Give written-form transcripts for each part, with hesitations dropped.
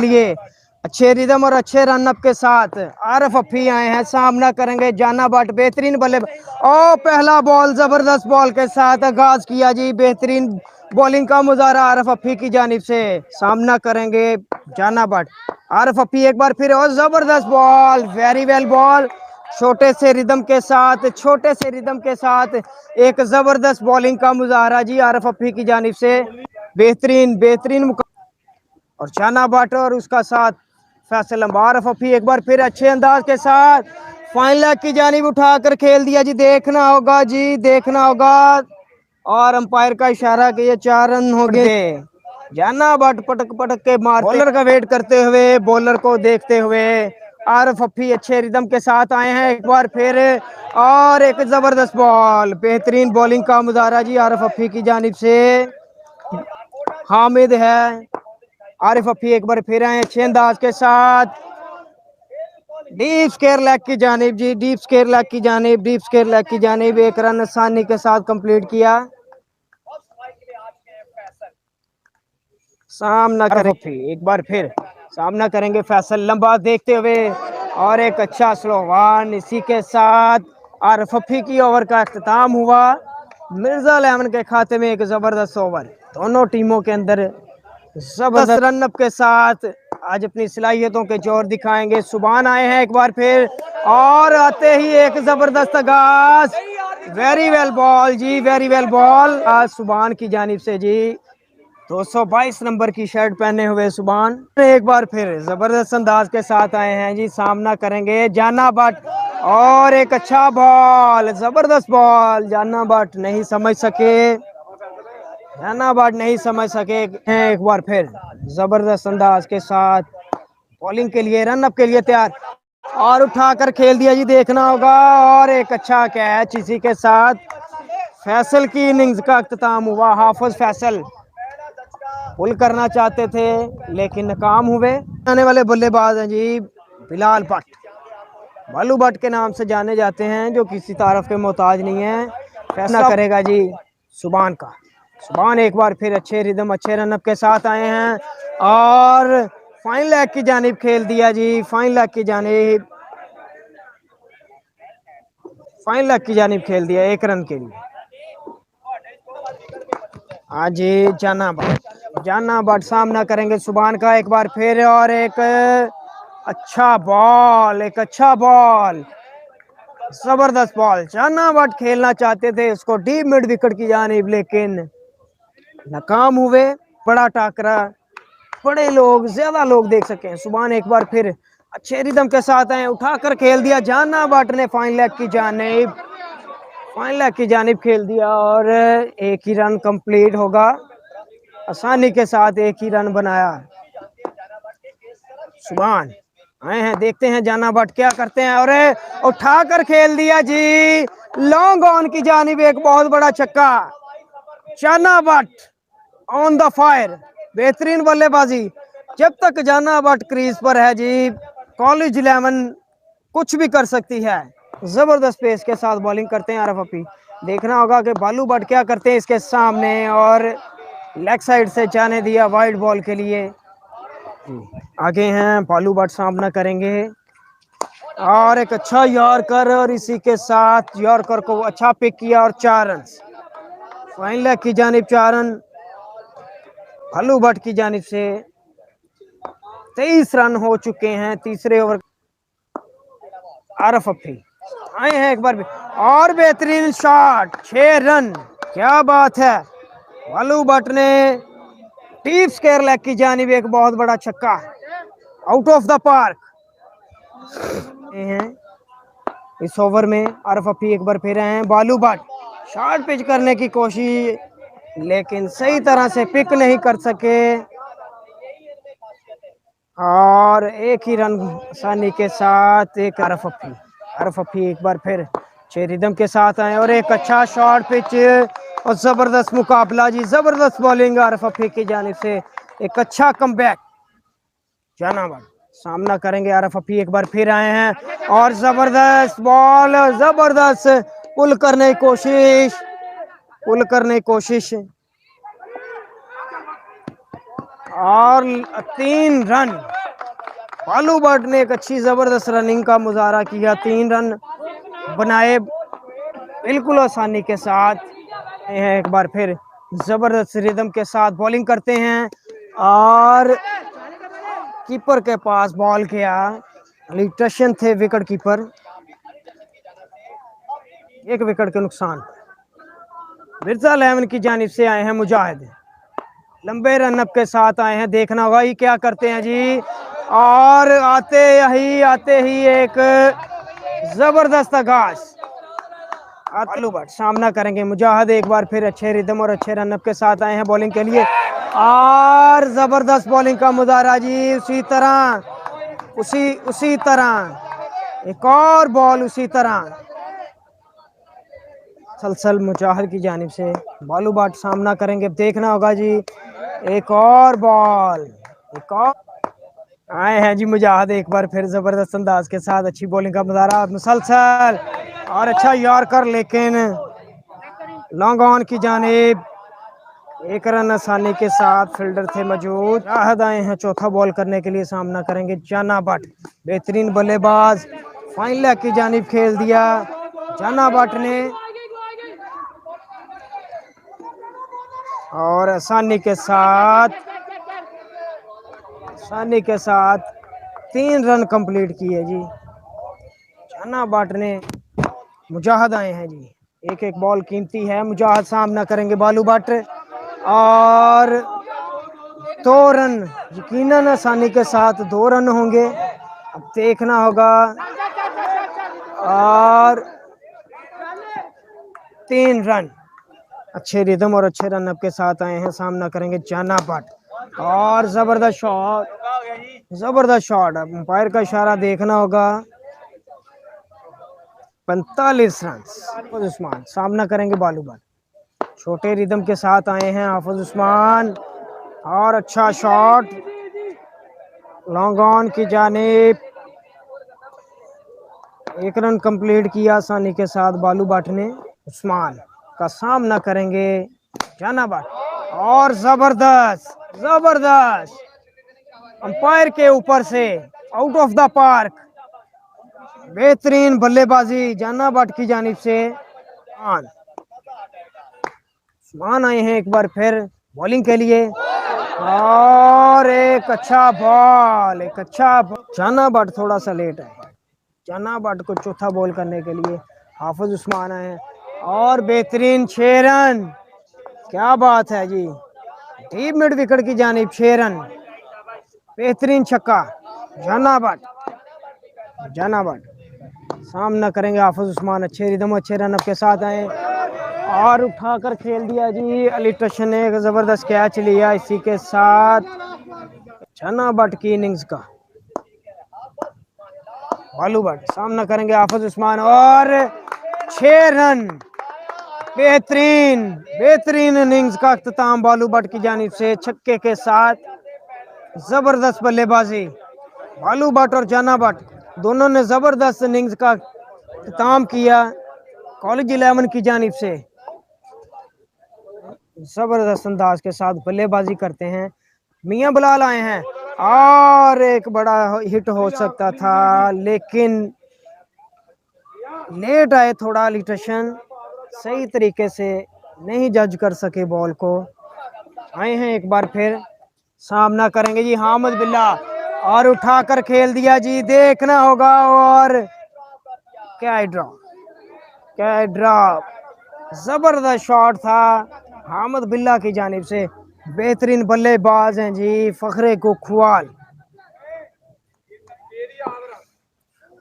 लिए अच्छे रिदम और अच्छे रन अप के साथ आरिफ अफी आए हैं, सामना करेंगे जाना भट्ट। बेहतरीन बल्ले और पहला बॉल जबरदस्त बॉल के साथ आगाज किया जी, बेहतरीन बॉलिंग का मुजाहरा आरिफ अफी की जानिब से। सामना करेंगे जाना भट्ट। आरिफ अफी एक बार फिर और जबरदस्त बॉल, वेरी वेल बॉल, छोटे से रिदम के साथ, छोटे से रिदम के साथ एक जबरदस्त बॉलिंग का मुजाहरा जी आरिफ अफी की जानिब से। बेहतरीन बेहतरीन और जाना भट्ट और उसका साथ फैसल आरिफ अफी एक बार फिर अच्छे अंदाज के साथ फाइन लेग की जानिब उठाकर खेल दिया जी। देखना होगा जी, देखना होगा और अंपायर का इशारा कि ये 4 रन हो गए। जाना भट्ट पटक पटक के मार, बॉलर का वेट करते हुए, बॉलर को देखते हुए आरिफ अफी अच्छे रिदम के साथ आए हैं एक बार फिर और एक जबरदस्त बॉल, बेहतरीन बॉलिंग का मुजाहरा जी आरिफ अफी की जानिब से। हामिद है, आरिफ अफी एक बार फिर आए अच्छे अंदाज के साथ, डीप स्क्वायर लेग की जानिब जी, डीप स्क्वायर लेग की जानिब, डीप स्क्वायर लेग की जानिब एक रन आसानी के साथ कंप्लीट किया। सामना करेंगे एक बार फिर, सामना करेंगे फैसल, लंबा देखते हुए और एक अच्छा स्लो वन। इसी के साथ आरिफ अफी की ओवर का अख्ताम हुआ। मिर्जा लेमन के खाते में एक जबरदस्त ओवर, दोनों टीमों के अंदर जबरदस्त रन अप के साथ आज अपनी सलाहियतों के जोर दिखाएंगे। सुभान आए हैं एक बार फिर और आते ही एक जबरदस्त आगाज, वेरी वेल बॉल जी, वेरी वेल बॉल आज सुभान की जानिब से जी। 222 नंबर की शर्ट पहने हुए सुभान एक बार फिर जबरदस्त अंदाज के साथ आए हैं जी। सामना करेंगे जाना भट्ट और एक अच्छा बॉल, जबरदस्त बॉल, जाना भट्ट नहीं समझ सके, जाना भट्ट नहीं समझ सके हैं एक बार फिर जबरदस्त अंदाज के साथ बॉलिंग के लिए, रन अप के लिए तैयार और उठाकर खेल दिया जी। देखना होगा और एक अच्छा कैच, इसी के साथ फैसल की इनिंग्स का अख्ताम हुआ। हाफिज फैसल पुल करना चाहते थे लेकिन नाकाम हुए। आने वाले बल्लेबाज हैं जी बिलाल भट्ट, बालू भट्ट के नाम से जाने जाते हैं, जो किसी तारफ के मोहताज नहीं है। फैसला करेगा जी सुभान का। सुभान एक बार फिर अच्छे रिदम, अच्छे रनअप के साथ आए हैं और फाइन लेग की जानिब खेल दिया जी, फाइन लेग की जानिब, फाइन लेग की जानिब खेल दिया 1 रन के लिए। आज जाना भट्ट, जाना भट्ट सामना करेंगे सुभान का एक बार फिर और एक अच्छा बॉल, एक अच्छा बॉल, जबरदस्त बॉल। जाना भट्ट खेलना चाहते थे उसको डीप मिड विकेट की जानिब लेकिन नाकाम हुए। बड़ा टाकरा, बड़े लोग, ज्यादा लोग देख सके हैं। सुभान एक बार फिर अच्छे रिदम के साथ आए, उठाकर खेल दिया। जाना भट्ट ने फाइन लेग की जानिब, फाइन लेग की जानिब खेल दिया और 1 ही रन कंप्लीट होगा, आसानी के साथ 1 ही रन बनाया। सुभान आए हैं, देखते हैं जाना भट्ट क्या करते हैं और उठाकर खेल दिया जी, लॉन्ग ऑन की जानिब एक बहुत बड़ा छक्का। जाना भट्ट ऑन द फायर, बेहतरीन बल्लेबाजी। जब तक जाना भट्ट क्रीज पर है जी, कॉलेज 11 कुछ भी कर सकती है। जबरदस्त पेस के साथ बॉलिंग करते हैं आरिफ अफी। देखना होगा कि बालू भट्ट क्या करते हैं इसके सामने और लेग साइड से जाने दिया वाइड बॉल के लिए। आगे हैं बालू भट्ट, सामना करेंगे और एक अच्छा यॉर्कर और इसी के साथ यॉर्कर को अच्छा पिक किया और 4 रन, फाइन लेग की जानिब 4 रन बालू भट्ट की जानिब से। 23 रन हो चुके हैं तीसरे ओवर। आरिफ अफी आए हैं एक बार भी और बेहतरीन शॉट, 6 रन, क्या बात है। बालू भट्ट ने डीप स्क्वायर लेग की जानिब एक बहुत बड़ा छक्का, आउट ऑफ द पार्क हैं इस ओवर में। आरिफ अफी एक बार फिर आए हैं, बालू भट्ट शॉर्ट पिच करने की कोशिश लेकिन सही तरह से पिक नहीं कर सके और 1 ही रन आसानी के साथ। एक आरिफ अफी, आरिफ अफी एक बार फिर अच्छे रिदम के साथ आए और एक अच्छा शॉर्ट पिच और जबरदस्त मुकाबला जी, जबरदस्त बॉलिंग आरिफ अफी की जानिब से। एक अच्छा कमबैक, जाना भट्ट सामना करेंगे आरिफ अफी एक बार फिर आए हैं और जबरदस्त बॉल, जबरदस्त पुल करने की कोशिश, पुल करने की कोशिश और 3 रन, बालू भट्ट ने एक अच्छी जबरदस्त रनिंग का मुजाहरा किया, 3 रन बनाए बिल्कुल आसानी के साथ। एक बार फिर जबरदस्त रिदम के साथ बॉलिंग करते हैं और कीपर के पास बॉल गया। अली टशन थे विकेट कीपर, 1 विकेट के नुकसान। मिर्जा 11 की जानिब से आए हैं मुजाहिद, लंबे रनअप के साथ आए हैं, देखना होगा ये क्या करते हैं जी। और आते ही एक जबरदस्त आगाज। बालू भट्ट सामना करेंगे मुजाहिद, एक बार फिर अच्छे रिदम और अच्छे रनअप के साथ आए हैं बॉलिंग के लिए और जबरदस्त बॉलिंग का मुजाहरा जी। उसी तरह एक और बॉल उसी तरह सलसल मुजाहिद की जानिब से। बालू भट्ट सामना करेंगे, देखना होगा जी। एक और बॉल, एक और आए हैं जी मुजाहिद, एक बार फिर जबरदस्त अंदाज के साथ अच्छी बॉलिंग का मुजाहरा मुसलसल और अच्छा यॉर्कर, लेकिन लॉन्ग ऑन की जानिब। 1 रन आसानी के साथ फील्डर थे मौजूद। शाहिद आए हैं चौथा बॉल करने के लिए, सामना करेंगे जाना भट्ट, बेहतरीन बल्लेबाज। फाइन लेग की जानिब खेल दिया जाना भट्ट ने और आसानी के साथ 3 रन कंप्लीट किए जी जाना भट्ट ने। मुजाहिद आए हैं जी, एक बॉल कीमती है। मुजाहिद सामना करेंगे बालू भट्ट और 2 रन यकीनन आसानी के साथ 2 रन होंगे, अब देखना होगा। और 3 रन अच्छे रिदम और अच्छे रनअप के साथ आए हैं, सामना करेंगे जाना भट्ट और जबरदस्त शॉट। अंपायर का इशारा देखना होगा। 45 रन। हाफिज उस्मान सामना करेंगे बालू भट्ट, छोटे रिदम के साथ आए हैं हाफिज उस्मान और अच्छा शॉट लॉन्ग ऑन की जानिब। 1 रन कंप्लीट किया आसानी के साथ बालू भट्ट ने। उस्मान का सामना करेंगे जाना भट्ट और जबरदस्त अंपायर के ऊपर से आउट ऑफ द पार्क, बेहतरीन बल्लेबाजी जाना भट्ट की जानिब से। उस्मान आए हैं एक बार फिर बॉलिंग के लिए और एक अच्छा बॉल। जाना भट्ट थोड़ा सा लेट है, जाना भट्ट को चौथा बॉल करने के लिए हाफिज उस्मान आए हैं और बेहतरीन 6 रन। क्या बात है जी, डीप मिड विकेट की जानिब 6 रन, बेहतरीन छक्का। जाना भट्ट सामना करेंगे हाफिज उस्मान, अच्छे रिदम अच्छे रन के साथ आए और उठाकर खेल दिया जी। अली टशन ने एक जबरदस्त कैच लिया, इसी के साथ जाना भट्ट की इनिंग्स का। बालू भट्ट सामना करेंगे हाफिज उस्मान और 6 रन, बेहतरीन इनिंग्स का अख्ताम बालू भट्ट की जानिब से छक्के के साथ। जबरदस्त बल्लेबाजी, बालू भट्ट और जाना भट्ट दोनों ने जबरदस्त इनिंग्स का अख्ताम किया। कॉलेज 11 की जानिब से जबरदस्त अंदाज के साथ बल्लेबाजी करते हैं। मियां बिलाल आए हैं और एक बड़ा हिट हो सकता था, लेकिन लेट आए थोड़ा। अली टशन सही तरीके से नहीं जज कर सके बॉल को। आए हैं एक बार फिर, सामना करेंगे जी हामिद बिल्ला और उठाकर खेल दिया जी, देखना होगा। और क्या ड्रॉप, जबरदस्त शॉट था हामिद बिल्ला की जानिब से। बेहतरीन बल्लेबाज हैं जी फखरे कुख्वाल।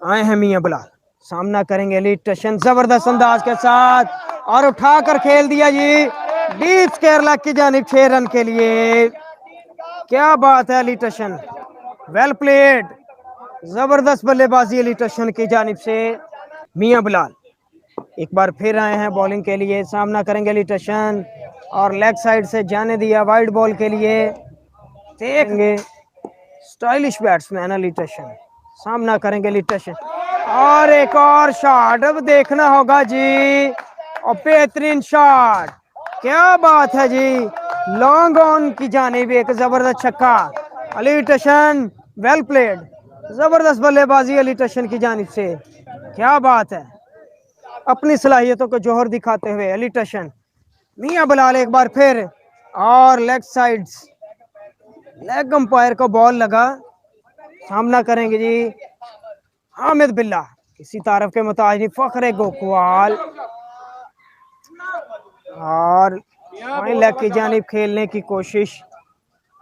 आए हैं मियां बिलाल, सामना करेंगे अली टशन जबरदस्त अंदाज के साथ और उठाकर खेल दिया जी डीप स्क्वायर लेग की जानिब 6 रन के लिए। क्या बात है अली टशन, वेल प्लेड, जबरदस्त बल्लेबाजी अली टशन की जानिब से। मियां बिलाल एक बार फिर आए हैं बॉलिंग के लिए, सामना करेंगे अली टशन और लेग साइड से जाने दिया वाइड बॉल के लिए। देखेंगे स्टाइलिश बैट्समैन अली टशन, सामना करेंगे अली टशन और एक और शॉट, अब देखना होगा जी। और बेहतरीन शॉट, क्या बात है जी, लॉन्ग ऑन की जानिब एक जबरदस्त छक्का। अली टशन वेल प्लेड, जबरदस्त बल्लेबाजी अली टशन की जानिब से, क्या बात है। अपनी सलाहियतों को जोहर दिखाते हुए अली टशन, मियां बिलाल एक बार फिर, और लेग साइड्स, लेग अंपायर को बॉल लगा। सामना करेंगे जी हामिद बिल्ला, किसी तारफ के मुताज नहीं, फखरे गोकवाल, और फाइन लेग की जानिब खेलने की कोशिश,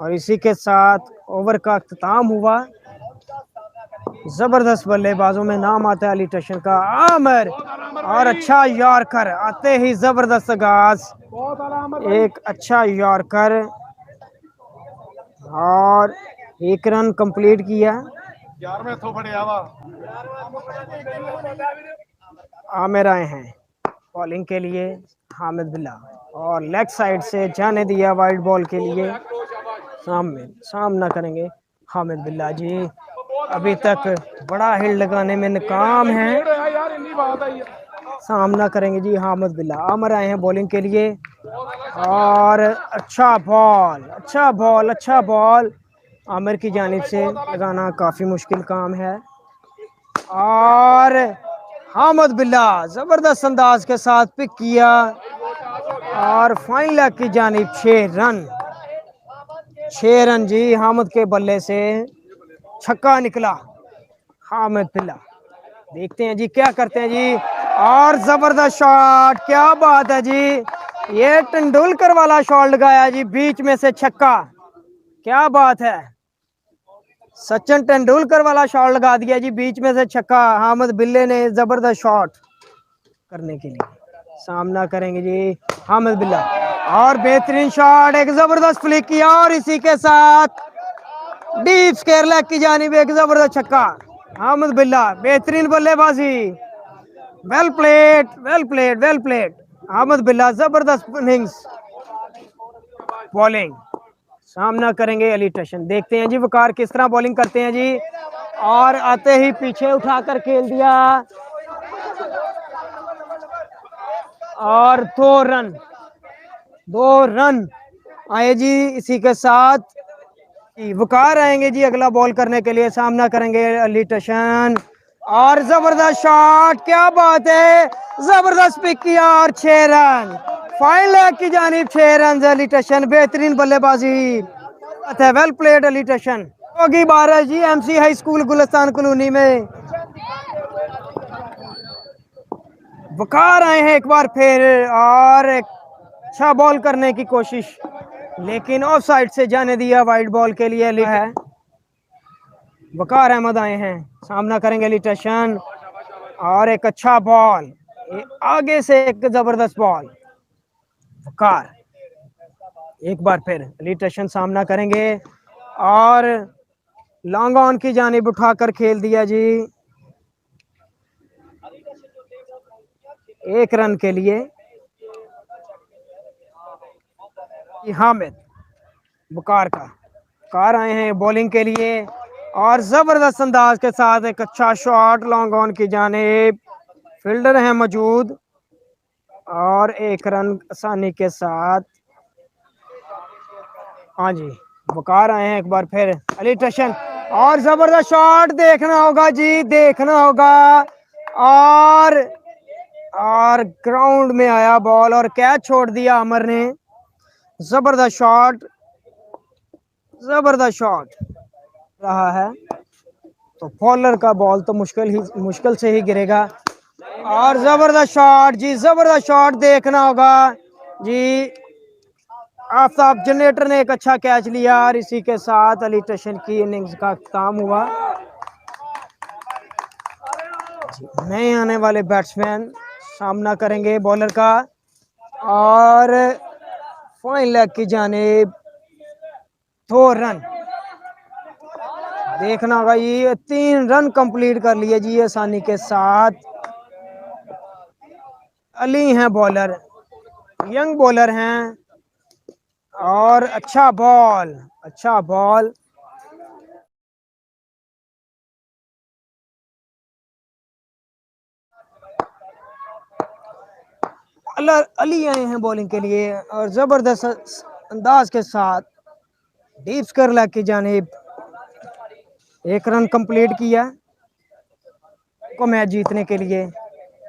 और इसी के साथ ओवर का अख्ताम हुआ। जबरदस्त बल्लेबाजों में नाम आता है अली टशन का, आमिर, और अच्छा यॉर्कर आते ही जबरदस्त आगाज, एक अच्छा यॉर्कर, और एक रन कंप्लीट किया। आमिर आए हैं बॉलिंग के लिए, हामिद बिल्ला, और लेग साइड से जाने दिया वाइड बॉल के लिए। सामना करेंगे हामिद बिल्ला जी, अभी तक बड़ा हिट लगाने में नाकाम है। सामना करेंगे जी हामिद बिल्ला, आमिर आए हैं बॉलिंग के लिए, और अच्छा बॉल, अच्छा बॉल, अच्छा बॉल आमिर की जानिब से लगाना काफ़ी मुश्किल काम है। और हामिद बिल्ला जबरदस्त अंदाज के साथ पिक किया, और फाइन लेग की जानिब 6 रन, 6 रन जी हामिद के बल्ले से छक्का निकला। हामिद बिल्ला, देखते हैं जी क्या करते हैं जी, और जबरदस्त शॉट, क्या बात है जी, ये तेंदुलकर वाला शॉट लगाया जी, बीच में से छक्का, क्या बात है। सचिन तेंदुलकर वाला शॉट लगा दिया जी, बीच में से छक्का हामिद बिल्ले ने, जबरदस्त शॉट करने के लिए। सामना करेंगे जी हामिद बिल्ला, और बेहतरीन शॉट, एक जबरदस्त फ्लिक किया, और इसी के साथ डीप स्क्वायर लेग की जानिब एक जबरदस्त छक्का। हामिद बिल्ला, बेहतरीन बल्लेबाजी, well played, well played, well played. Hamid बिल्ला जबरदस्त इनिंग्स बॉलिंग। सामना करेंगे अली टशन, देखते हैं जी वकार किस तरह बॉलिंग करते हैं जी, और आते ही पीछे उठाकर खेल दिया, और 2 रन, 2 रन आए जी। इसी के साथ वकार आएंगे जी अगला बॉल करने के लिए। सामना करेंगे अली टशन, और जबरदस्त शॉट, क्या बात है, जबरदस्त पिक किया, और 6 रन, फाइन लेग की जानिब 6 रन अली टशन, बेहतरीन बल्लेबाजी, वेल प्लेड अली टशन। होगी 12 जी MC high school Gulistan colony में। वकार आए हैं एक बार फिर, और अच्छा बॉल करने की कोशिश, लेकिन ऑफ साइड से जाने दिया, वाइड बॉल के लिए है। वकार अहमद आए हैं, सामना करेंगे अली टशन, और एक अच्छा बॉल, आगे से एक जबरदस्त बॉल, वकार एक बार फिर अली टशन सामना करेंगे, और लॉन्ग ऑन की जानिब उठाकर खेल दिया जी, 1 रन के लिए। हामिद बुकार का कार आए हैं बॉलिंग के लिए, और जबरदस्त अंदाज के साथ एक अच्छा शॉट लॉन्ग ऑन की जानिब, फील्डर हैं मौजूद, और 1 रन आसानी के साथ। हाँ जी, बुकार आए हैं एक बार फिर अली टशन, और जबरदस्त शॉट, देखना होगा जी, देखना होगा, और ग्राउंड में आया बॉल, और कैच छोड़ दिया अमर ने। जबरदस्त शॉट, जबरदस्त शॉट रहा है, तो बॉलर का बॉल तो मुश्किल से ही गिरेगा, और जबरदस्त शॉट जी, जबरदस्त शॉट, देखना होगा जी। आफ्ताब जनरेटर ने एक अच्छा कैच लिया, और इसी के साथ अली टशन की इनिंग्स का अख्ताम हुआ। नए आने वाले बैट्समैन सामना करेंगे बॉलर का, और फाइन लेग की जानिब 2 रन, देखना होगा ये 3 रन कंप्लीट कर लिए जी आसानी के साथ। अली हैं बॉलर, यंग बॉलर हैं, और अच्छा बॉल, अच्छा बॉल, अली आए हैं बॉलिंग के लिए, और जबरदस्त अंदाज के साथ डीप स्क्वायर लेग की जानिब एक रन कंप्लीट किया को मैच जीतने के लिए।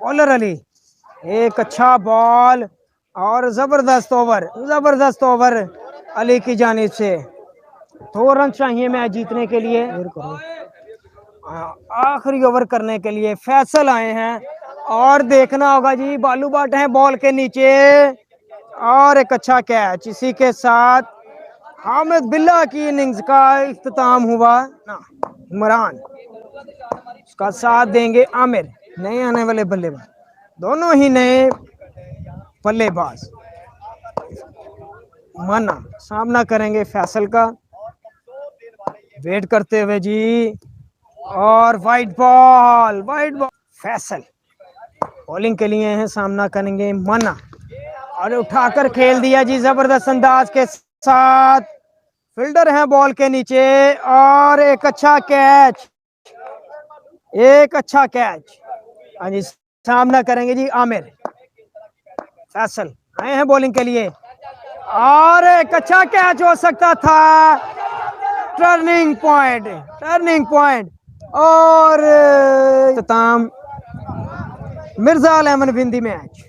बॉलर अली, एक अच्छा बॉल और जबरदस्त ओवर अली की जानिब से। 2 रन चाहिए मैच जीतने के लिए। आखिरी ओवर करने के लिए फैसल आए हैं और देखना होगा जी, बालू बाट है बॉल के नीचे और एक अच्छा कैच। इसी के साथ हामिद बिल्ला की इनिंग्स का इख्तिताम हुआ ना। इमरान, उसका साथ देंगे आमिर, नए आने वाले बल्लेबाज, दोनों ही नए बल्लेबाज। मना सामना करेंगे फैसल का, वेट करते हुए जी, और वाइट बॉल फैसल बॉलिंग के लिए है, सामना करेंगे मना, और उठाकर खेल दिया जी जबरदस्त अंदाज के साथ। फील्डर है बॉल के नीचे और एक अच्छा कैच, हाँ जी। सामना करेंगे जी आमिर, फैसल आए हैं बॉलिंग के लिए और एक अच्छा कैच हो सकता था। टर्निंग पॉइंट और मिर्जा अल अहमद बिंदी मैच।